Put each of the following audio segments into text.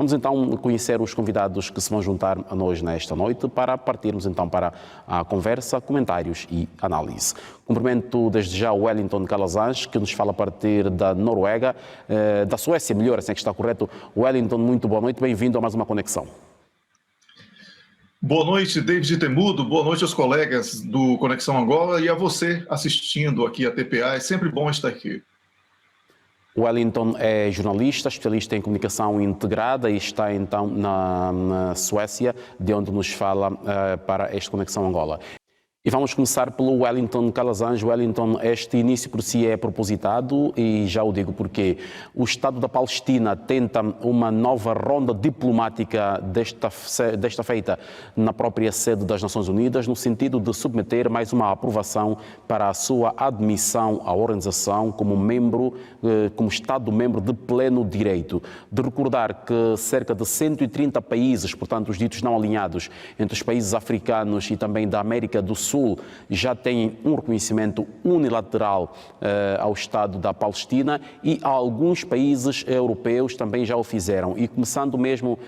Vamos então conhecer os convidados que se vão juntar a nós nesta noite para partirmos então para a conversa, comentários e análise. Cumprimento desde já o Wellington Calazans, que nos fala a partir da Noruega, da Suécia, melhor, assim que está correto. Wellington, muito boa noite, bem-vindo a mais uma conexão. Boa noite, David Temudo, boa noite aos colegas do Conexão Angola e a você assistindo aqui a TPA, é sempre bom estar aqui. O Wellington é jornalista, especialista em comunicação integrada e está então na Suécia, de onde nos fala para esta Conexão Angola. E vamos começar pelo Wellington Calazans. Wellington, este início por si é propositado e já o digo porque o Estado da Palestina tenta uma nova ronda diplomática desta feita na própria sede das Nações Unidas, no sentido de submeter mais uma aprovação para a sua admissão à organização como Estado-membro de pleno direito. De recordar que cerca de 130 países, portanto os ditos não alinhados, entre os países africanos e também da América do Sul, já têm um reconhecimento unilateral ao Estado da Palestina e alguns países europeus também já o fizeram. E começando mesmo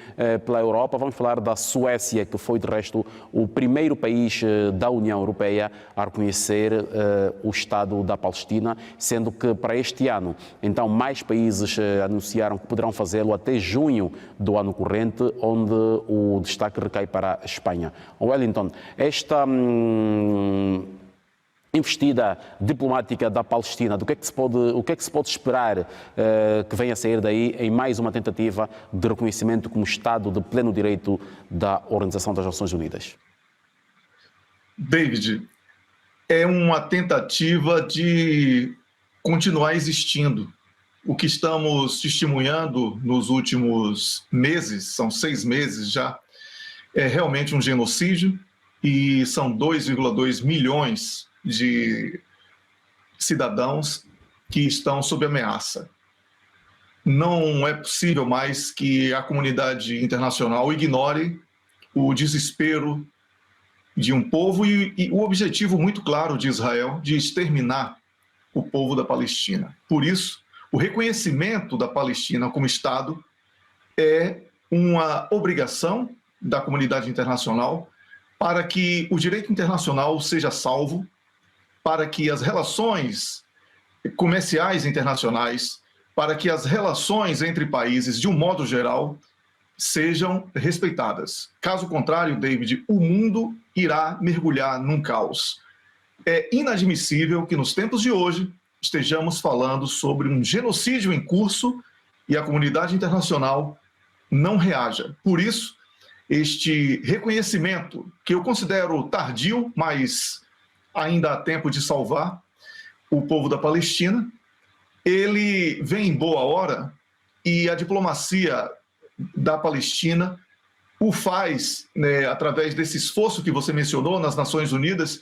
pela Europa, vamos falar da Suécia, que foi de resto o primeiro país da União Europeia a reconhecer o Estado da Palestina, sendo que para este ano, então, mais países anunciaram que poderão fazê-lo até junho do ano corrente, onde o destaque recai para a Espanha. Wellington, esta investida diplomática da Palestina, o que é que se pode esperar que venha a sair daí em mais uma tentativa de reconhecimento como Estado de pleno direito da Organização das Nações Unidas? David, é uma tentativa de continuar existindo. O que estamos testemunhando nos últimos meses, são 6 meses já, é realmente um genocídio, e são 2,2 milhões de cidadãos que estão sob ameaça. Não é possível mais que a comunidade internacional ignore o desespero de um povo e o objetivo muito claro de Israel de exterminar o povo da Palestina. Por isso, o reconhecimento da Palestina como Estado é uma obrigação da comunidade internacional para que o direito internacional seja salvo, para que as relações comerciais internacionais, para que as relações entre países, de um modo geral, sejam respeitadas. Caso contrário, David, o mundo irá mergulhar num caos. É inadmissível que nos tempos de hoje estejamos falando sobre um genocídio em curso e a comunidade internacional não reaja. Por isso, este reconhecimento, que eu considero tardio, mas ainda há tempo de salvar o povo da Palestina, ele vem em boa hora e a diplomacia da Palestina o faz, né, através desse esforço que você mencionou nas Nações Unidas,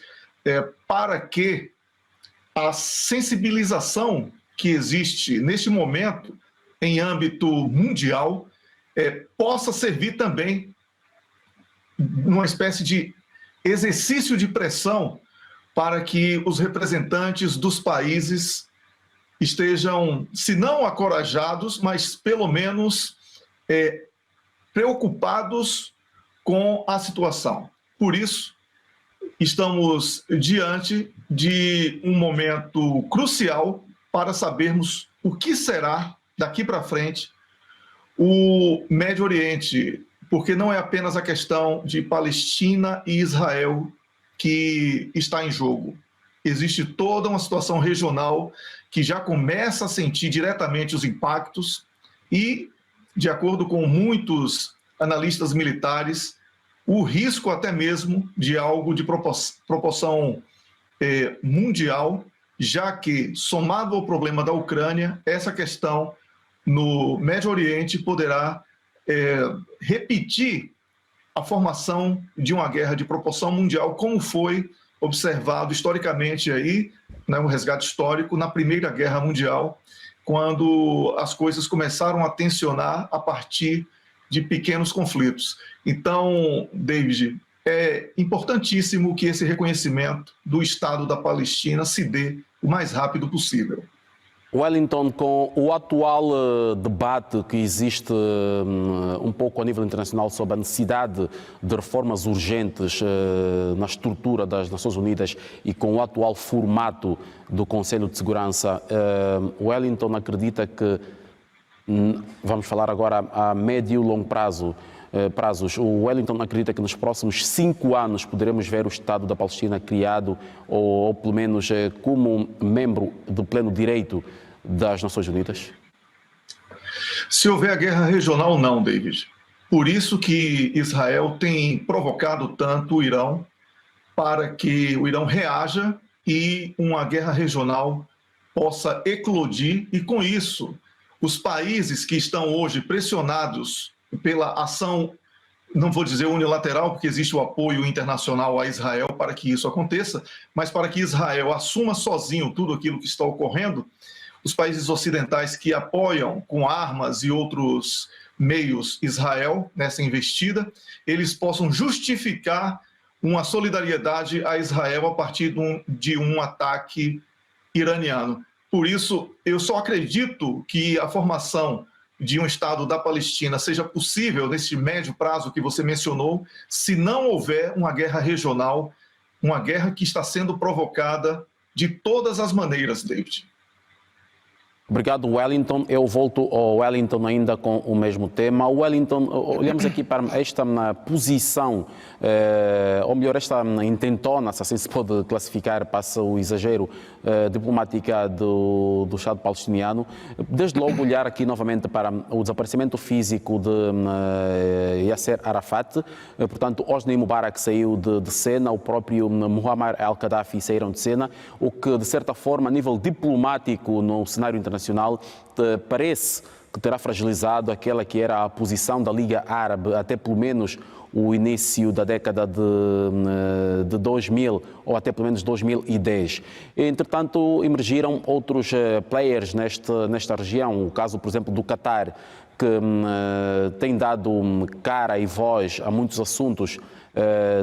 para que a sensibilização que existe neste momento em âmbito mundial possa servir também numa espécie de exercício de pressão para que os representantes dos países estejam, se não acorajados, mas pelo menos preocupados com a situação. Por isso, estamos diante de um momento crucial para sabermos o que será daqui para frente o Médio Oriente, porque não é apenas a questão de Palestina e Israel que está em jogo. Existe toda uma situação regional que já começa a sentir diretamente os impactos e, de acordo com muitos analistas militares, o risco até mesmo de algo de proporção mundial, já que, somado ao problema da Ucrânia, essa questão no Médio Oriente poderá repetir a formação de uma guerra de proporção mundial, como foi observado historicamente aí, né, um resgate histórico na Primeira Guerra Mundial, quando as coisas começaram a tensionar a partir de pequenos conflitos. Então, David, é importantíssimo que esse reconhecimento do Estado da Palestina se dê o mais rápido possível. Wellington, com o atual debate que existe um pouco a nível internacional sobre a necessidade de reformas urgentes na estrutura das Nações Unidas e com o atual formato do Conselho de Segurança, Wellington acredita que, vamos falar agora a médio e longo prazos, o Wellington acredita que nos próximos 5 anos poderemos ver o Estado da Palestina criado, ou pelo menos como membro de pleno direito das Nações Unidas? Se houver a guerra regional, não, David. Por isso que Israel tem provocado tanto o Irão para que o Irão reaja e uma guerra regional possa eclodir, e com isso os países que estão hoje pressionados pela ação, não vou dizer unilateral, porque existe o apoio internacional a Israel para que isso aconteça, mas para que Israel assuma sozinho tudo aquilo que está ocorrendo, os países ocidentais que apoiam com armas e outros meios Israel nessa investida, eles possam justificar uma solidariedade a Israel a partir de um ataque iraniano. Por isso, eu só acredito que a formação de um Estado da Palestina seja possível nesse médio prazo que você mencionou, se não houver uma guerra regional, uma guerra que está sendo provocada de todas as maneiras, David. Obrigado, Wellington. Eu volto ao Wellington ainda com o mesmo tema. Wellington, olhamos aqui para esta posição, ou melhor, esta intentona, se assim se pode classificar, passa o exagero, diplomática do Estado palestiniano. Desde logo olhar aqui novamente para o desaparecimento físico de Yasser Arafat. Portanto, Hosni Mubarak saiu de cena, o próprio Muammar al-Gaddafi saíram de cena, o que, de certa forma, a nível diplomático no cenário internacional, parece que terá fragilizado aquela que era a posição da Liga Árabe até pelo menos o início da década de 2000 ou até pelo menos 2010. Entretanto, emergiram outros players nesta região, o caso, por exemplo, do Qatar, que tem dado cara e voz a muitos assuntos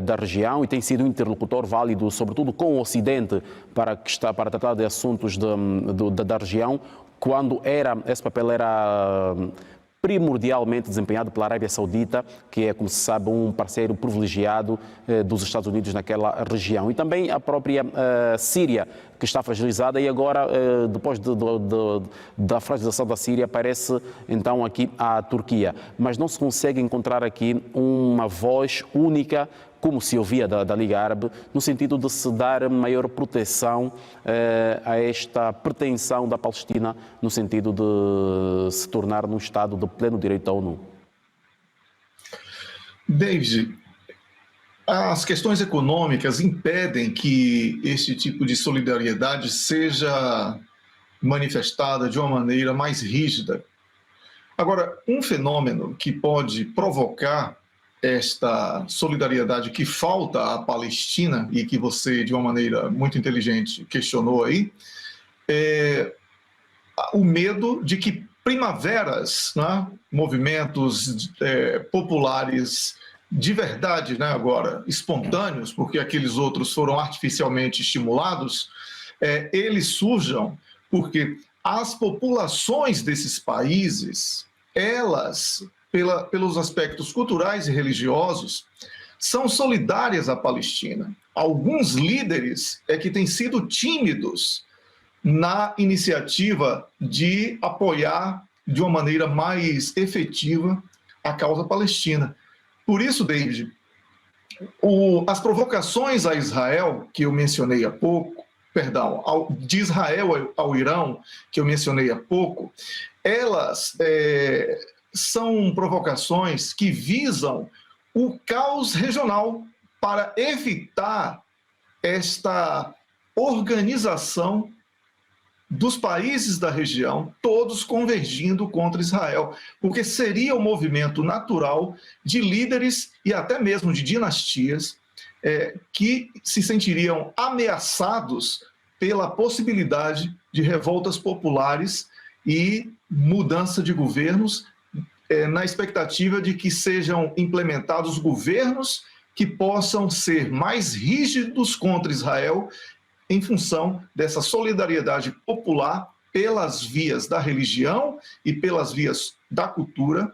da região e tem sido um interlocutor válido, sobretudo com o Ocidente, para tratar de assuntos da região, quando esse papel era primordialmente desempenhado pela Arábia Saudita, que é, como se sabe, um parceiro privilegiado dos Estados Unidos naquela região. E também a própria Síria, que está fragilizada, e agora, depois da fragilização da Síria, aparece então aqui a Turquia. Mas não se consegue encontrar aqui uma voz única, como se ouvia da Liga Árabe, no sentido de se dar maior proteção a esta pretensão da Palestina, no sentido de se tornar num Estado de pleno direito da ONU. David, as questões econômicas impedem que esse tipo de solidariedade seja manifestada de uma maneira mais rígida. Agora, um fenômeno que pode provocar esta solidariedade que falta à Palestina e que você, de uma maneira muito inteligente, questionou aí, é o medo de que primaveras, né, movimentos populares de verdade, né, agora, espontâneos, porque aqueles outros foram artificialmente estimulados, eles surjam porque as populações desses países, elas, pelos aspectos culturais e religiosos, são solidárias à Palestina. Alguns líderes que têm sido tímidos na iniciativa de apoiar de uma maneira mais efetiva a causa palestina. Por isso, David, as provocações a Israel, que eu mencionei há pouco, de Israel ao Irão, que eu mencionei há pouco, elas são provocações que visam o caos regional para evitar esta organização dos países da região, todos convergindo contra Israel, porque seria o movimento natural de líderes e até mesmo de dinastias que se sentiriam ameaçados pela possibilidade de revoltas populares e mudança de governos, na expectativa de que sejam implementados governos que possam ser mais rígidos contra Israel em função dessa solidariedade popular pelas vias da religião e pelas vias da cultura,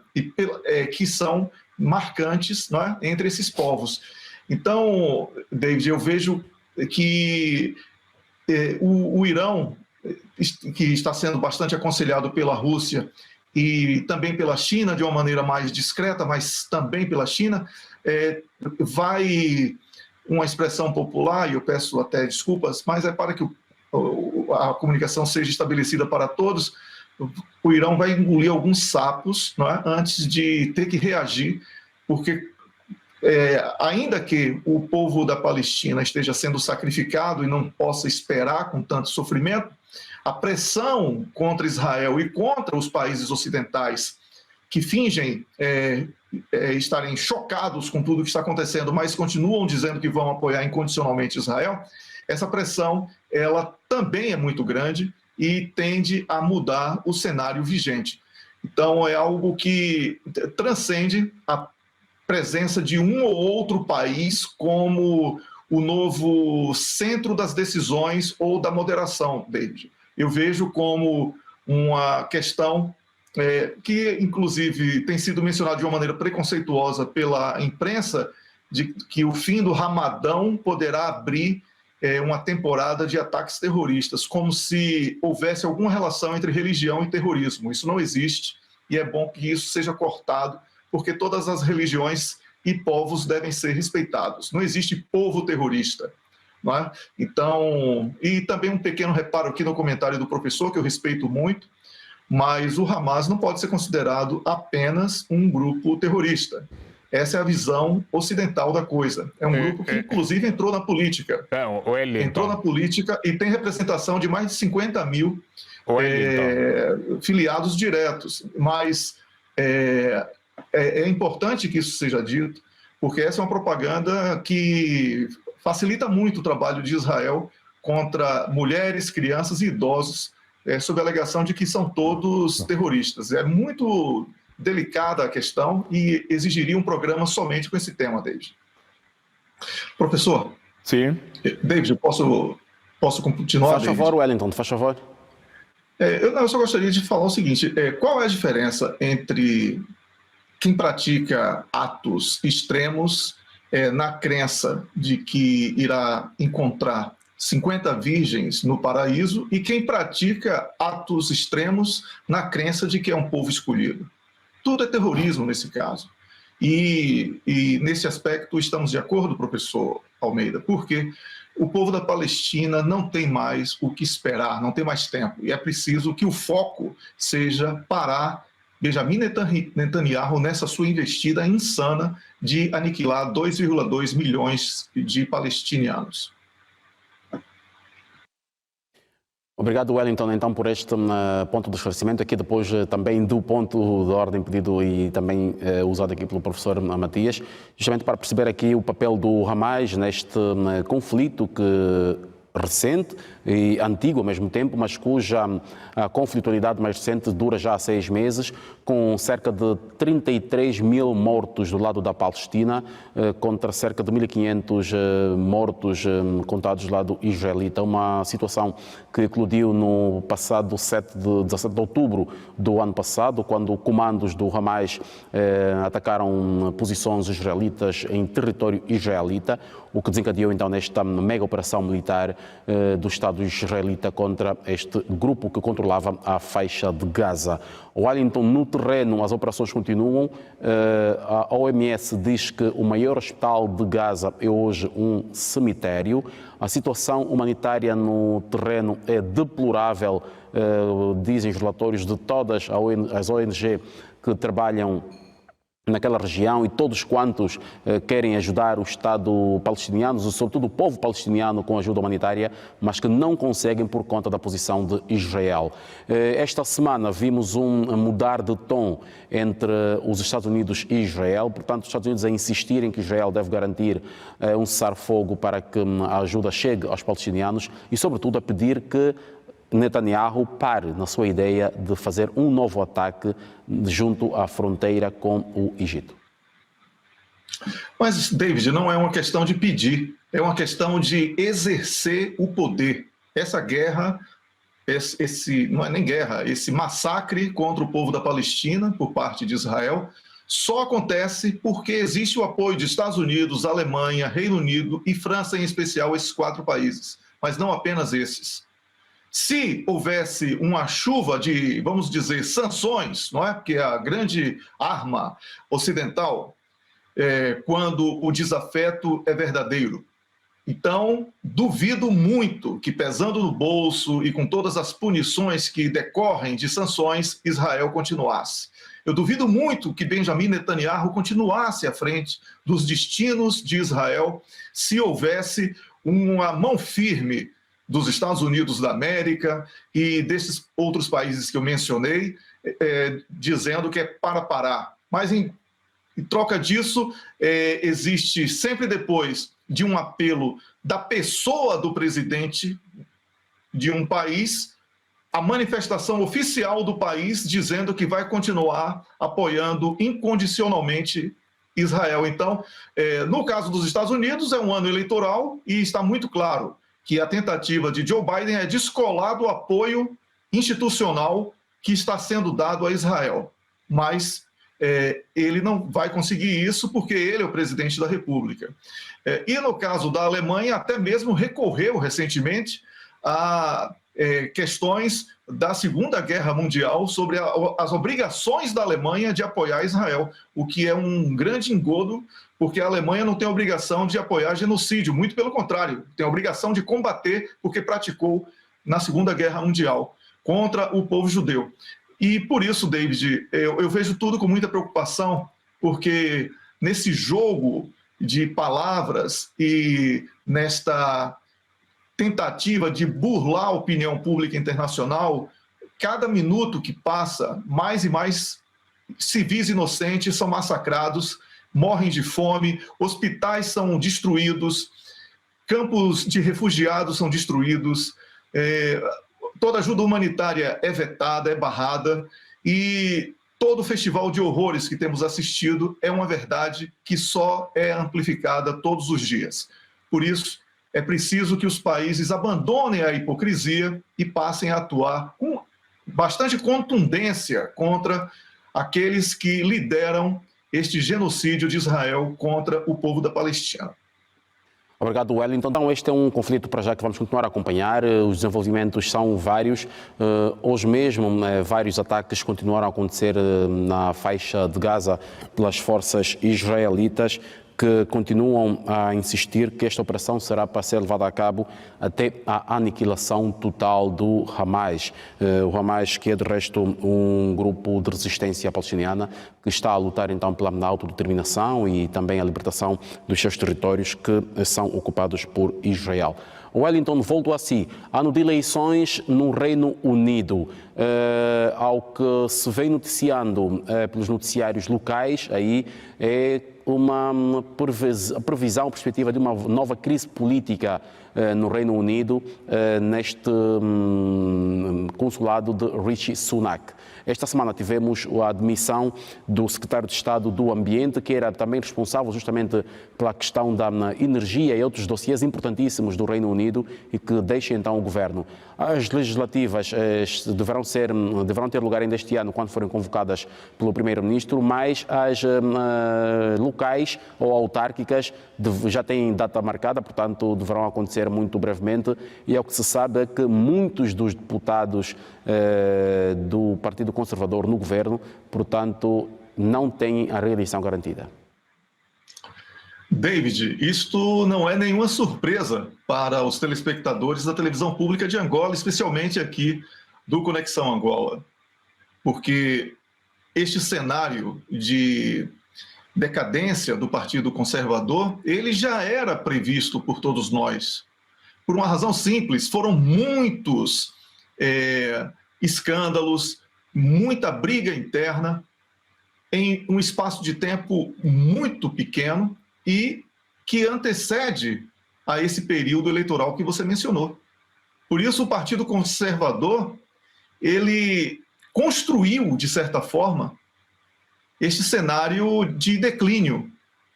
que são marcantes, não é, entre esses povos. Então, David, eu vejo que o Irão, que está sendo bastante aconselhado pela Rússia e também pela China, de uma maneira mais discreta, mas também pela China, vai, uma expressão popular, e eu peço até desculpas, mas é para que a comunicação seja estabelecida para todos, o Irão vai engolir alguns sapos, não é, antes de ter que reagir, porque ainda que o povo da Palestina esteja sendo sacrificado e não possa esperar com tanto sofrimento, a pressão contra Israel e contra os países ocidentais que fingem estarem chocados com tudo que está acontecendo, mas continuam dizendo que vão apoiar incondicionalmente Israel, essa pressão ela também é muito grande e tende a mudar o cenário vigente. Então, é algo que transcende a presença de um ou outro país como o novo centro das decisões ou da moderação, David. Eu vejo como uma questão que, inclusive, tem sido mencionada de uma maneira preconceituosa pela imprensa, de que o fim do Ramadão poderá abrir uma temporada de ataques terroristas, como se houvesse alguma relação entre religião e terrorismo. Isso não existe e é bom que isso seja cortado, porque todas as religiões e povos devem ser respeitados. Não existe povo terrorista. Não é? Então, e também um pequeno reparo aqui no comentário do professor, que eu respeito muito, mas o Hamas não pode ser considerado apenas um grupo terrorista. Essa é a visão ocidental da coisa. É um grupo que, inclusive, entrou na política. Entrou na política e tem representação de mais de 50 mil filiados diretos. Mas é importante que isso seja dito, porque essa é uma propaganda que facilita muito o trabalho de Israel contra mulheres, crianças e idosos, sob a alegação de que são todos terroristas. É muito delicada a questão e exigiria um programa somente com esse tema, David. Professor? Sim. David, posso continuar? Faz favor, Wellington, faz favor. Eu só gostaria de falar o seguinte, qual é a diferença entre quem pratica atos extremos na crença de que irá encontrar 50 virgens no paraíso e quem pratica atos extremos na crença de que é um povo escolhido? Tudo é terrorismo nesse caso. E nesse aspecto estamos de acordo, professor Almeida, porque o povo da Palestina não tem mais o que esperar, não tem mais tempo. E é preciso que o foco seja parar Benjamin Netanyahu nessa sua investida insana de aniquilar 2,2 milhões de palestinianos. Obrigado, Wellington, então, por este ponto de esclarecimento, aqui depois também do ponto de ordem pedido e também usado aqui pelo professor Matias, justamente para perceber aqui o papel do Hamas neste conflito recente e antigo ao mesmo tempo, mas cuja conflitualidade mais recente dura já há 6 meses, com cerca de 33 mil mortos do lado da Palestina, contra cerca de 1.500 mortos contados do lado israelita. Uma situação que eclodiu no passado 17 de outubro do ano passado, quando comandos do Hamas atacaram posições israelitas em território israelita, o que desencadeou então nesta mega operação militar do Estado israelita contra este grupo que controlava a faixa de Gaza. Wellington, no terreno as operações continuam. A OMS diz que o maior hospital de Gaza é hoje um cemitério. A situação humanitária no terreno é deplorável, dizem os relatórios de todas as ONG que trabalham naquela região e todos quantos querem ajudar o Estado palestiniano, sobretudo o povo palestiniano com ajuda humanitária, mas que não conseguem por conta da posição de Israel. Esta semana vimos um mudar de tom entre os Estados Unidos e Israel, portanto os Estados Unidos a insistirem que Israel deve garantir um cessar-fogo para que a ajuda chegue aos palestinianos e sobretudo a pedir que Netanyahu pare na sua ideia de fazer um novo ataque junto à fronteira com o Egito. Mas, David, não é uma questão de pedir, é uma questão de exercer o poder. Essa guerra não é nem guerra, esse massacre contra o povo da Palestina por parte de Israel só acontece porque existe o apoio de Estados Unidos, Alemanha, Reino Unido e França, em especial, esses 4 países, mas não apenas esses. Se houvesse uma chuva de, vamos dizer, sanções, não é? Porque é a grande arma ocidental quando o desafeto é verdadeiro. Então, duvido muito que, pesando no bolso e com todas as punições que decorrem de sanções, Israel continuasse. Eu duvido muito que Benjamin Netanyahu continuasse à frente dos destinos de Israel se houvesse uma mão firme dos Estados Unidos da América e desses outros países que eu mencionei, dizendo que é para parar. Mas, em troca disso, existe sempre depois de um apelo da pessoa do presidente de um país, a manifestação oficial do país dizendo que vai continuar apoiando incondicionalmente Israel. Então, no caso dos Estados Unidos, é um ano eleitoral e está muito claro que a tentativa de Joe Biden é descolar do apoio institucional que está sendo dado a Israel. Mas ele não vai conseguir isso porque ele é o presidente da República. E no caso da Alemanha, até mesmo recorreu recentemente a questões da Segunda Guerra Mundial sobre as obrigações da Alemanha de apoiar Israel, o que é um grande engodo, porque a Alemanha não tem a obrigação de apoiar genocídio, muito pelo contrário, tem a obrigação de combater, porque praticou na Segunda Guerra Mundial contra o povo judeu. E por isso, David, eu vejo tudo com muita preocupação, porque nesse jogo de palavras e nesta tentativa de burlar a opinião pública internacional, cada minuto que passa, mais e mais civis inocentes são massacrados, morrem de fome, hospitais são destruídos, campos de refugiados são destruídos, toda ajuda humanitária é vetada, é barrada, e todo o festival de horrores que temos assistido é uma verdade que só é amplificada todos os dias. Por isso, é preciso que os países abandonem a hipocrisia e passem a atuar com bastante contundência contra aqueles que lideram este genocídio de Israel contra o povo da Palestina. Obrigado, Wellington. Então, este é um conflito para já que vamos continuar a acompanhar. Os desenvolvimentos são vários. Hoje mesmo, vários ataques continuaram a acontecer na faixa de Gaza pelas forças israelitas, que continuam a insistir que esta operação será para ser levada a cabo até a aniquilação total do Hamas. O Hamas, que é de resto um grupo de resistência palestiniana, que está a lutar então pela autodeterminação e também a libertação dos seus territórios que são ocupados por Israel. Wellington, volto a si. Ano de eleições no Reino Unido. Ao que se vem noticiando pelos noticiários locais, aí é uma previsão, perspectiva de uma nova crise política no Reino Unido, neste consulado de Rishi Sunak. Esta semana tivemos a admissão do secretário de Estado do Ambiente, que era também responsável justamente pela questão da energia e outros dossiês importantíssimos do Reino Unido e que deixa então o governo. As legislativas deverão ter lugar ainda este ano, quando forem convocadas pelo primeiro-ministro, mas as locais ou autárquicas já têm data marcada, portanto deverão acontecer muito brevemente, e é o que se sabe é que muitos dos deputados do Partido Conservador no governo, portanto, não têm a reeleição garantida. David, isto não é nenhuma surpresa para os telespectadores da televisão pública de Angola, especialmente aqui do Conexão Angola, porque este cenário de decadência do Partido Conservador, ele já era previsto por todos nós. Por uma razão simples, foram muitos escândalos, muita briga interna em um espaço de tempo muito pequeno e que antecede a esse período eleitoral que você mencionou. Por isso, o Partido Conservador, ele construiu, de certa forma, este cenário de declínio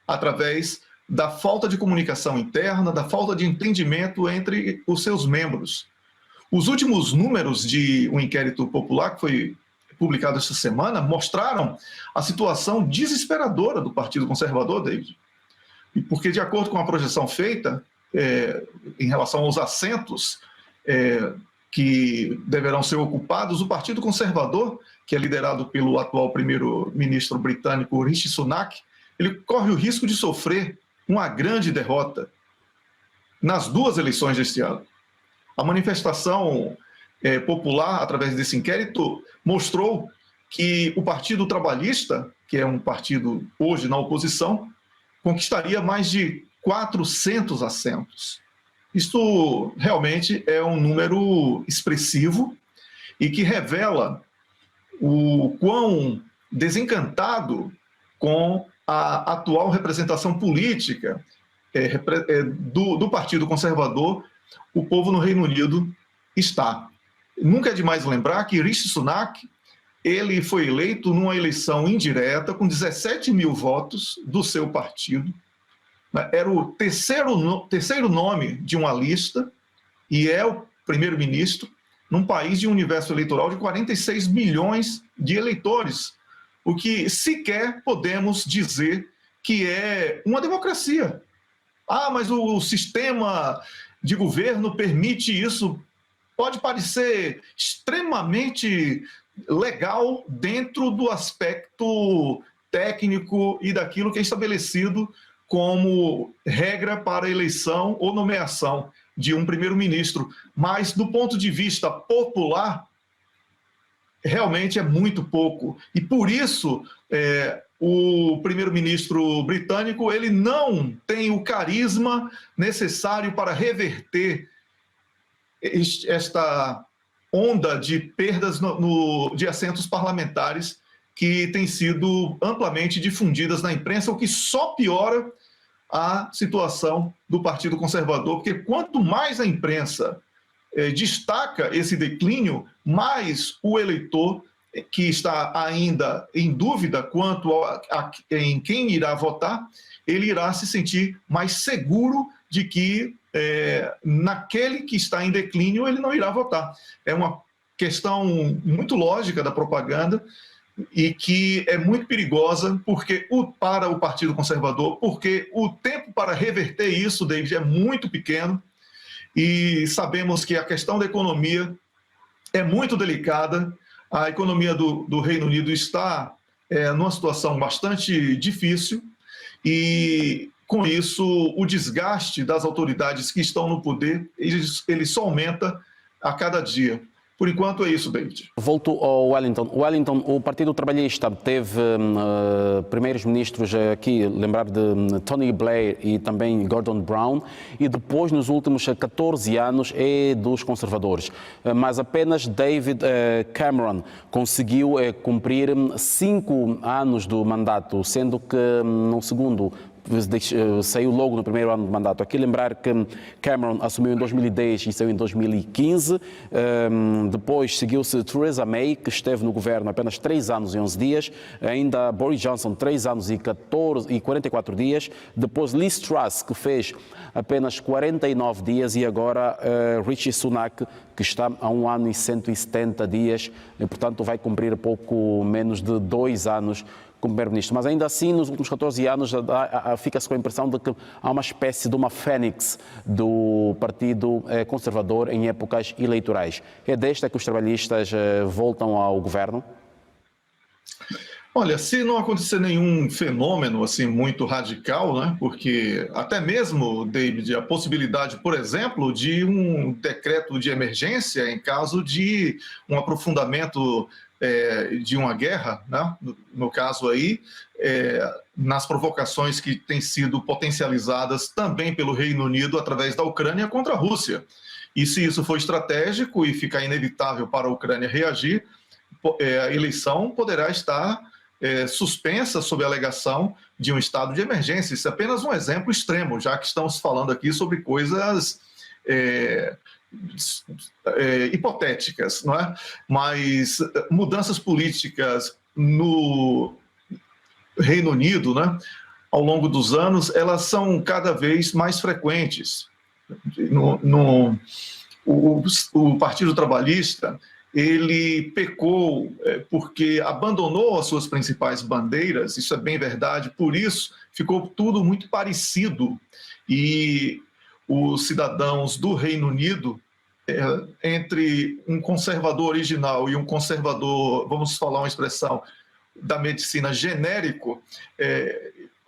através da falta de comunicação interna, da falta de entendimento entre os seus membros. Os últimos números de um inquérito popular que foi publicado esta semana mostraram a situação desesperadora do Partido Conservador, David. Porque, de acordo com a projeção feita em relação aos assentos que deverão ser ocupados, o Partido Conservador, que é liderado pelo atual primeiro-ministro britânico Rishi Sunak, ele corre o risco de sofrer uma grande derrota nas duas eleições deste ano. A manifestação popular, através desse inquérito, mostrou que o Partido Trabalhista, que é um partido hoje na oposição, conquistaria mais de 400 assentos. Isto realmente é um número expressivo e que revela o quão desencantado com a atual representação política do Partido Conservador o povo no Reino Unido está. Nunca é demais lembrar que Rishi Sunak ele foi eleito numa eleição indireta com 17 mil votos do seu partido. Era o terceiro nome de uma lista e é o primeiro-ministro num país de um universo eleitoral de 46 milhões de eleitores, o que sequer podemos dizer que é uma democracia. Ah, mas o sistema de governo permite isso. Pode parecer extremamente legal dentro do aspecto técnico e daquilo que é estabelecido como regra para a eleição ou nomeação de um primeiro-ministro. Mas, do ponto de vista popular, realmente é muito pouco. E, por isso, o primeiro-ministro britânico ele não tem o carisma necessário para reverter esta onda de perdas de assentos parlamentares que têm sido amplamente difundidas na imprensa, o que só piora a situação do Partido Conservador, porque quanto mais a imprensa destaca esse declínio, mais o eleitor que está ainda em dúvida quanto em quem irá votar, ele irá se sentir mais seguro de que naquele que está em declínio ele não irá votar. É uma questão muito lógica da propaganda e que é muito perigosa para o Partido Conservador, porque o tempo para reverter isso, David, é muito pequeno e sabemos que a questão da economia é muito delicada. A economia do Reino Unido está numa situação bastante difícil e, com isso, o desgaste das autoridades que estão no poder, ele só aumenta a cada dia. Por enquanto é isso, David. Volto ao Wellington. Wellington, o Partido Trabalhista teve primeiros ministros aqui, lembrar de Tony Blair e também Gordon Brown, e depois, nos últimos 14 anos, é dos conservadores. Mas apenas David Cameron conseguiu cumprir 5 anos do mandato, sendo que no segundo saiu logo no primeiro ano de mandato. Aqui lembrar que Cameron assumiu em 2010 e saiu em 2015. Depois seguiu-se Theresa May, que esteve no governo apenas 3 anos e 11 dias. Ainda Boris Johnson, 3 anos e 44 dias. Depois Liz Truss, que fez apenas 49 dias. E agora Rishi Sunak, que está a 1 ano e 170 dias. E, portanto, vai cumprir pouco menos de 2 anos como primeiro-ministro. Mas ainda assim, nos últimos 14 anos, fica-se com a impressão de que há uma espécie de uma fênix do Partido Conservador em épocas eleitorais. É desta que os trabalhistas voltam ao governo? Olha, se não acontecer nenhum fenômeno assim muito radical, né? Porque até mesmo, David, a possibilidade, por exemplo, de um decreto de emergência em caso de um aprofundamento de uma guerra, né? No caso aí, nas provocações que têm sido potencializadas também pelo Reino Unido através da Ucrânia contra a Rússia. E se isso for estratégico e ficar inevitável para a Ucrânia reagir, a eleição poderá estar suspensa sob a alegação de um estado de emergência. Isso é apenas um exemplo extremo, já que estamos falando aqui sobre coisas hipotéticas, não é? Mas mudanças políticas no Reino Unido, né, ao longo dos anos, elas são cada vez mais frequentes. o Partido Trabalhista ele pecou porque abandonou as suas principais bandeiras, isso é bem verdade, por isso ficou tudo muito parecido. E os cidadãos do Reino Unido, entre um conservador original e um conservador, vamos falar uma expressão, da medicina genérico,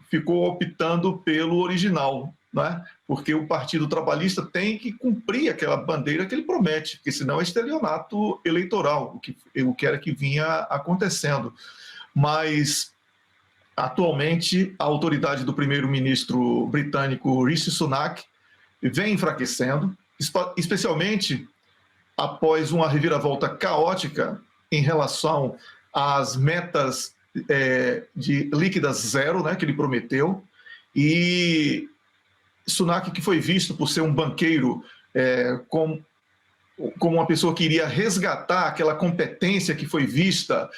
ficou optando pelo original, né? Porque o Partido Trabalhista tem que cumprir aquela bandeira que ele promete, porque senão é estelionato eleitoral, o que era que vinha acontecendo. Mas, atualmente, a autoridade do primeiro-ministro britânico Rishi Sunak vem enfraquecendo, especialmente após uma reviravolta caótica em relação às metas de líquidas zero, né, que ele prometeu, e Sunak, que foi visto por ser um banqueiro como uma pessoa que iria resgatar aquela competência que foi vista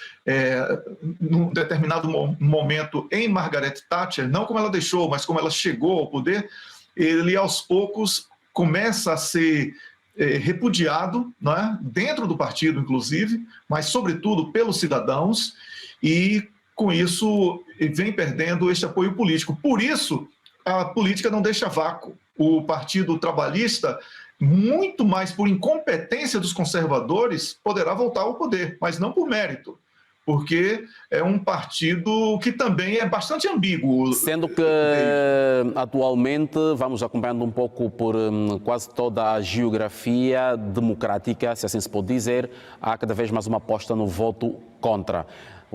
num determinado momento em Margaret Thatcher, não como ela deixou, mas como ela chegou ao poder, ele aos poucos começa a ser repudiado, né, dentro do partido, inclusive, mas sobretudo pelos cidadãos, e com isso vem perdendo este apoio político. Por isso, a política não deixa vácuo. O Partido Trabalhista, muito mais por incompetência dos conservadores, poderá voltar ao poder, mas não por mérito, porque é um partido que também é bastante ambíguo. Sendo que atualmente vamos acompanhando um pouco por quase toda a geografia democrática, se assim se pode dizer, há cada vez mais uma aposta no voto contra.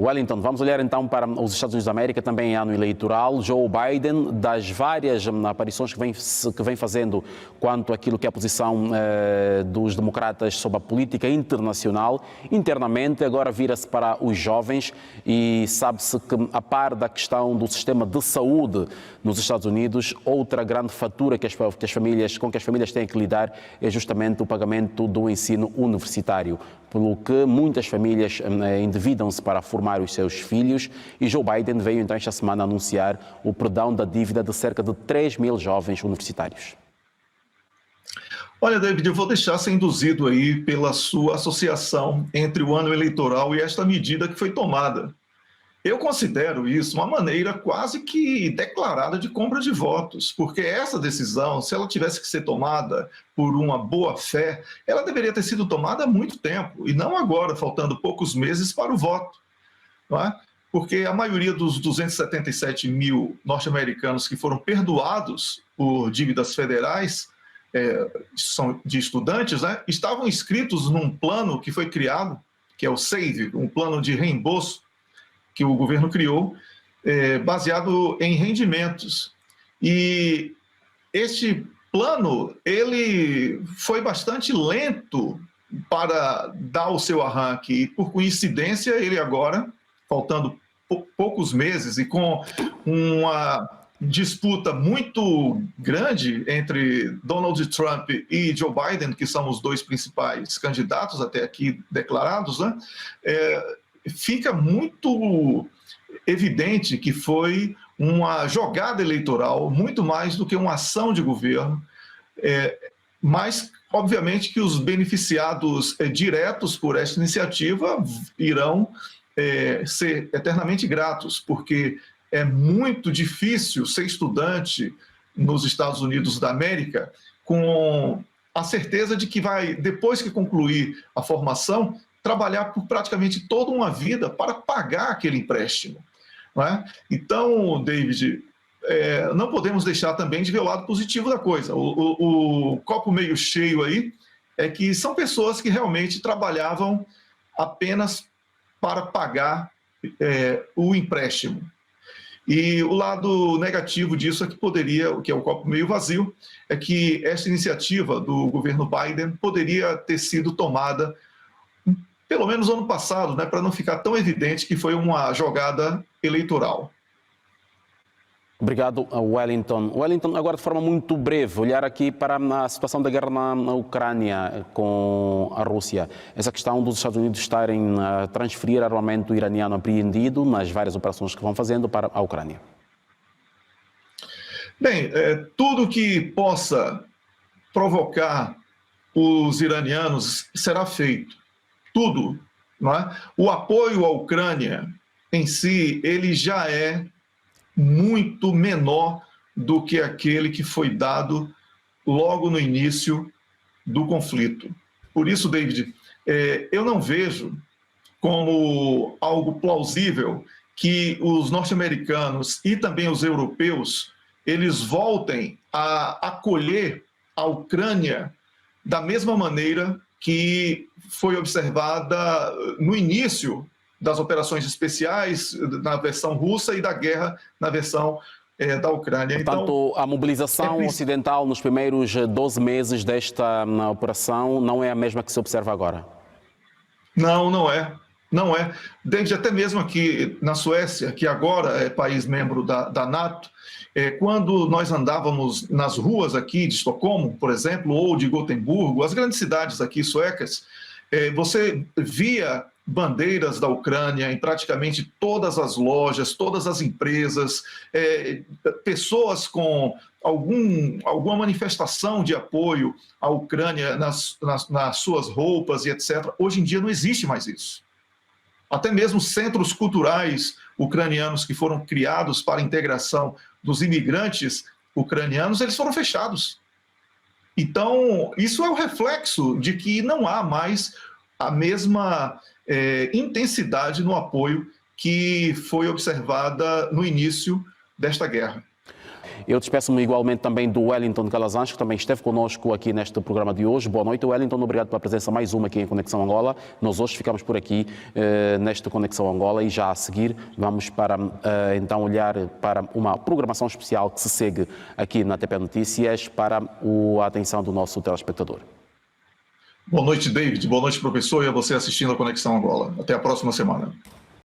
Wellington, vamos olhar então para os Estados Unidos da América, também em ano eleitoral. Joe Biden, das várias aparições que vem fazendo quanto àquilo que é a posição dos democratas sobre a política internacional, internamente agora vira-se para os jovens e sabe-se que, a par da questão do sistema de saúde nos Estados Unidos, outra grande fatura com que as famílias têm que lidar é justamente o pagamento do ensino universitário, pelo que muitas famílias endividam-se para formar os seus filhos, e Joe Biden veio então esta semana anunciar o perdão da dívida de cerca de 3 mil jovens universitários. Olha, David, eu vou deixar ser induzido aí pela sua associação entre o ano eleitoral e esta medida que foi tomada. Eu considero isso uma maneira quase que declarada de compra de votos, porque essa decisão, se ela tivesse que ser tomada por uma boa fé, ela deveria ter sido tomada há muito tempo, e não agora, faltando poucos meses para o voto. Não é? Porque a maioria dos 277 mil norte-americanos que foram perdoados por dívidas federais, são de estudantes, né, estavam inscritos num plano que foi criado, que é o SAVE, um plano de reembolso que o governo criou, baseado em rendimentos. E este plano, ele foi bastante lento para dar o seu arranque, e por coincidência ele agora, faltando poucos meses e com uma disputa muito grande entre Donald Trump e Joe Biden, que são os dois principais candidatos até aqui declarados, né? Fica muito evidente que foi uma jogada eleitoral, muito mais do que uma ação de governo, mas, obviamente, que os beneficiados diretos por esta iniciativa irão ser eternamente gratos, porque é muito difícil ser estudante nos Estados Unidos da América com a certeza de que vai, depois que concluir a formação, trabalhar por praticamente toda uma vida para pagar aquele empréstimo. Não é? Então, David, não podemos deixar também de ver o lado positivo da coisa. O copo meio cheio aí é que são pessoas que realmente trabalhavam apenas para pagar o empréstimo. E o lado negativo disso é que é o copo meio vazio, é que essa iniciativa do governo Biden poderia ter sido tomada pelo menos ano passado, né, para não ficar tão evidente que foi uma jogada eleitoral. Obrigado, Wellington. Wellington, agora de forma muito breve, olhar aqui para a situação da guerra na Ucrânia com a Rússia. Essa questão dos Estados Unidos estarem a transferir armamento iraniano apreendido nas várias operações que vão fazendo para a Ucrânia. Bem, tudo que possa provocar os iranianos será feito. Tudo, não é? O apoio à Ucrânia em si, ele já é muito menor do que aquele que foi dado logo no início do conflito. Por isso, David, eu não vejo como algo plausível que os norte-americanos e também os europeus eles voltem a acolher a Ucrânia da mesma maneira que foi observada no início das operações especiais na versão russa e da guerra na versão da Ucrânia. Portanto, a mobilização ocidental nos primeiros 12 meses desta operação não é a mesma que se observa agora? Não, não é. Não é. Desde até mesmo aqui na Suécia, que agora é país membro da NATO, quando nós andávamos nas ruas aqui de Estocolmo, por exemplo, ou de Gotemburgo, as grandes cidades aqui suecas, você via bandeiras da Ucrânia em praticamente todas as lojas, todas as empresas, pessoas com alguma manifestação de apoio à Ucrânia nas suas roupas e etc. Hoje em dia não existe mais isso. Até mesmo centros culturais ucranianos que foram criados para a integração dos imigrantes ucranianos, eles foram fechados. Então, isso é o reflexo de que não há mais a mesma intensidade no apoio que foi observada no início desta guerra. Eu despeço-me igualmente também do Wellington Calazans, que também esteve conosco aqui neste programa de hoje. Boa noite, Wellington. Obrigado pela presença mais uma aqui em Conexão Angola. Nós hoje ficamos por aqui nesta Conexão Angola e já a seguir vamos para então olhar para uma programação especial que se segue aqui na TP Notícias para a atenção do nosso telespectador. Boa noite, David. Boa noite, professor, e a você assistindo a Conexão Angola. Até a próxima semana.